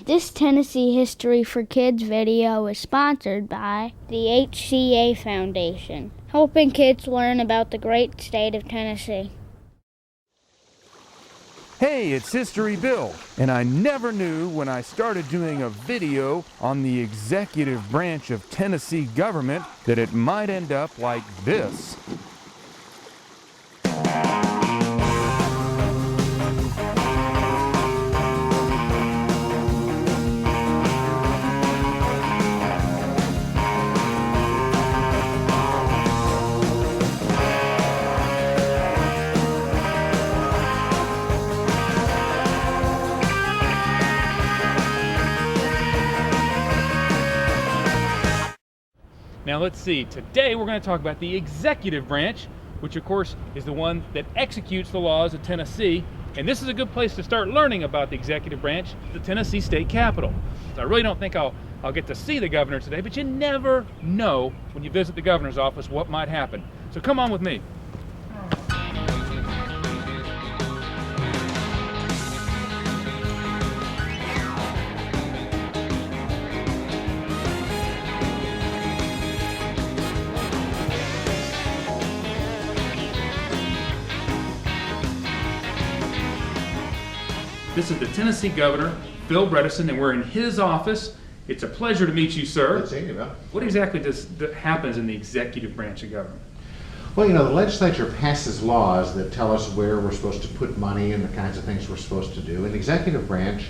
This Tennessee History for Kids video is sponsored by the HCA Foundation, helping kids learn about the great state of Tennessee. Hey, it's History Bill, and I never knew when I started doing a video on the executive branch of Tennessee government that it might end up like this. Now let's see, today we're going to talk about the executive branch, which of course is the one that executes the laws of Tennessee. And this is a good place to start learning about the executive branch, the Tennessee State Capitol. So I really don't think I'll get to see the governor today, but you never know when you visit the governor's office what might happen. So come on with me. This is the Tennessee Governor, Bill Bredesen, and we're in his office. It's a pleasure to meet you, sir. Good seeing you, Bill. What exactly happens in the executive branch of government? Well, you know, the legislature passes laws that tell us where we're supposed to put money and the kinds of things we're supposed to do. And the executive branch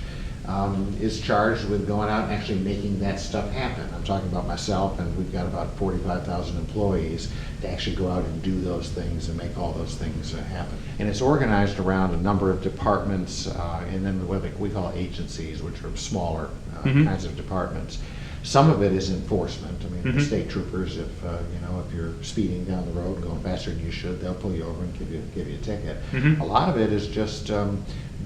is charged with going out and actually making that stuff happen. I'm talking about myself, and we've got about 45,000 employees to actually go out and do those things and make all those things happen. And it's organized around a number of departments and then what we call agencies, which are smaller kinds of departments. Some of it is enforcement. I mean, the state troopers, if you're speeding down the road and going faster than you should, they'll pull you over and give you a ticket. A lot of it is just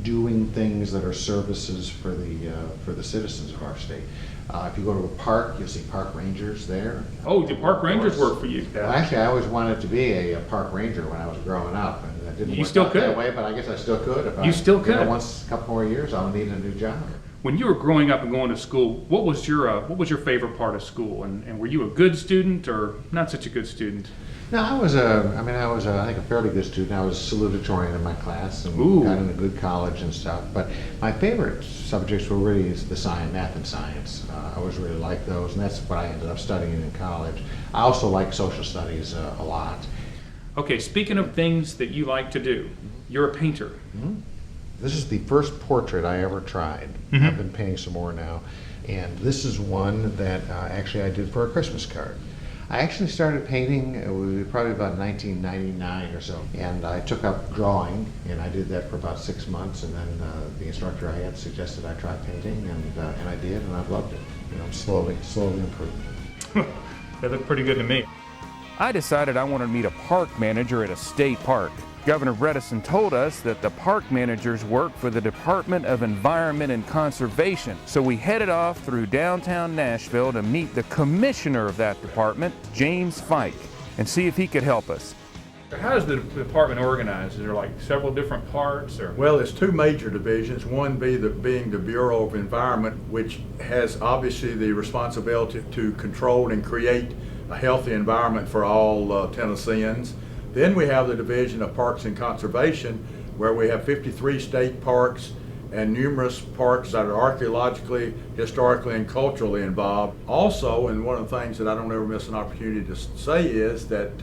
doing things that are services for the citizens of our state. If you go to a park, you'll see park rangers there. Oh, do park rangers work for you? Well, actually, I always wanted to be a park ranger when I was growing up, and that didn't You work still out could. that way. But I guess I still could. If You still could. Once a couple more years, I'll need a new job. When you were growing up and going to school, what was your favorite part of school? And were you a good student or not such a good student? No, I was I think a fairly good student. I was salutatorian in my class and got into good college and stuff. But my favorite subjects were really math and science. I always really liked those, and that's what I ended up studying in college. I also like social studies a lot. Okay, speaking of things that you like to do, you're a painter. This is the first portrait I ever tried. I've been painting some more now, and this is one that actually I did for a Christmas card. I actually started painting, it was probably about 1999 or so, and I took up drawing, and I did that for about 6 months, and then the instructor I had suggested I try painting, and I did, and I've loved it. You know, slowly improving. That looked pretty good to me. I decided I wanted to meet a park manager at a state park. Governor Bredesen told us that the park managers work for the Department of Environment and Conservation. So we headed off through downtown Nashville to meet the commissioner of that department, James Fike, and see if he could help us. How is the department organized? Is there like several different parts? Or? Well, it's two major divisions. One being the Bureau of Environment, which has obviously the responsibility to control and create a healthy environment for all Tennesseans. Then we have the Division of Parks and Conservation, where we have 53 state parks and numerous parks that are archaeologically, historically, and culturally involved. Also, and one of the things that I don't ever miss an opportunity to say is that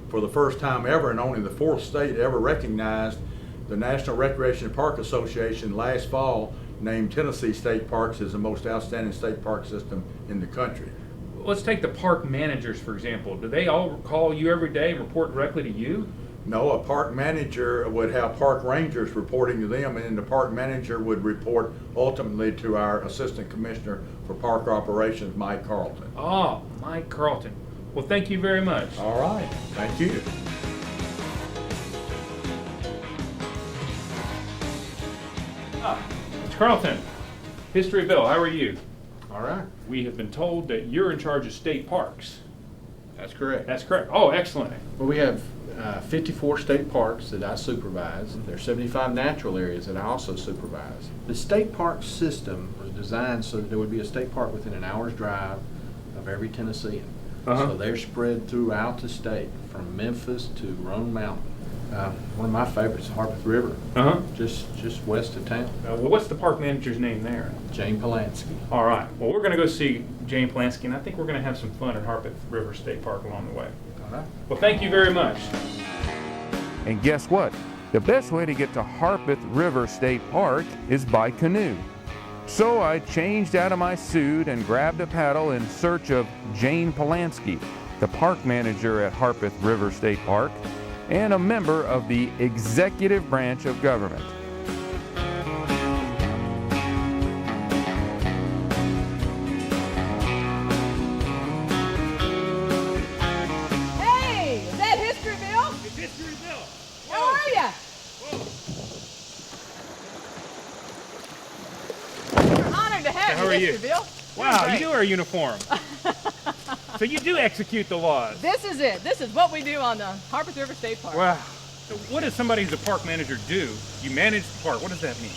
for the first time ever, and only the fourth state ever recognized, the National Recreation and Park Association last fall named Tennessee State Parks as the most outstanding state park system in the country. Let's take the park managers, for example. Do they all call you every day and report directly to you? No, a park manager would have park rangers reporting to them, and then the park manager would report ultimately to our Assistant Commissioner for Park Operations, Mike Carlton. Oh, Mike Carlton. Well, thank you very much. All right, thank you. Mr. Carlton, History Bill, how are you? All right. We have been told that you're in charge of state parks. That's correct. That's correct. Oh, excellent. Well, we have 54 state parks that I supervise. There are 75 natural areas that I also supervise. The state park system was designed so that there would be a state park within an hour's drive of every Tennessean. So they're spread throughout the state, from Memphis to Roan Mountain. One of my favorites is Harpeth River, just west of town. Well, what's the park manager's name there? Jane Polanski. All right. Well, we're going to go see Jane Polanski, and I think we're going to have some fun at Harpeth River State Park along the way. All right. Well, thank you very much. And guess what? The best way to get to Harpeth River State Park is by canoe. So I changed out of my suit and grabbed a paddle in search of Jane Polanski, the park manager at Harpeth River State Park and a member of the executive branch of government. Hey, is that Historyville? It's Historyville. How are ya? We're honored to have How are you? Historyville. Wow, Great. you do wear a uniform. So you do execute the laws. This is it. This is what we do on the Harpeth River State Park. Wow. So what does somebody who's a park manager do? You manage the park. What does that mean?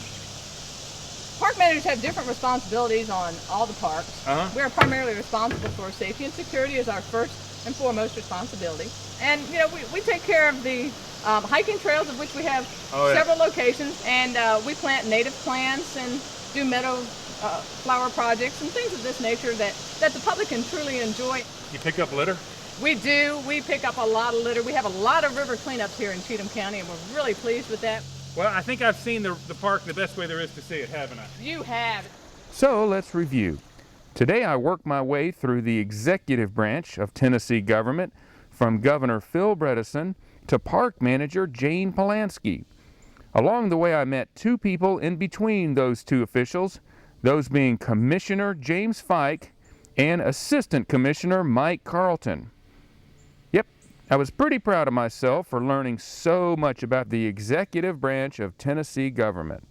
Park managers have different responsibilities on all the parks. We are primarily responsible for safety and security as our first and foremost responsibility. And you know, we take care of the hiking trails, of which we have several locations, and we plant native plants and do meadow flower projects and things of this nature that the public can truly enjoy. You pick up litter? We do. We pick up a lot of litter. We have a lot of river cleanups here in Cheatham County, and we're really pleased with that. Well, I think I've seen the park the best way there is to see it, haven't I? You have. So let's review. Today I worked my way through the executive branch of Tennessee government, from Governor Bredesen to park manager Jane Polanski. Along the way I met two people in between those two officials, those being Commissioner James Fike and Assistant Commissioner Mike Carlton. Yep, I was pretty proud of myself for learning so much about the executive branch of Tennessee government.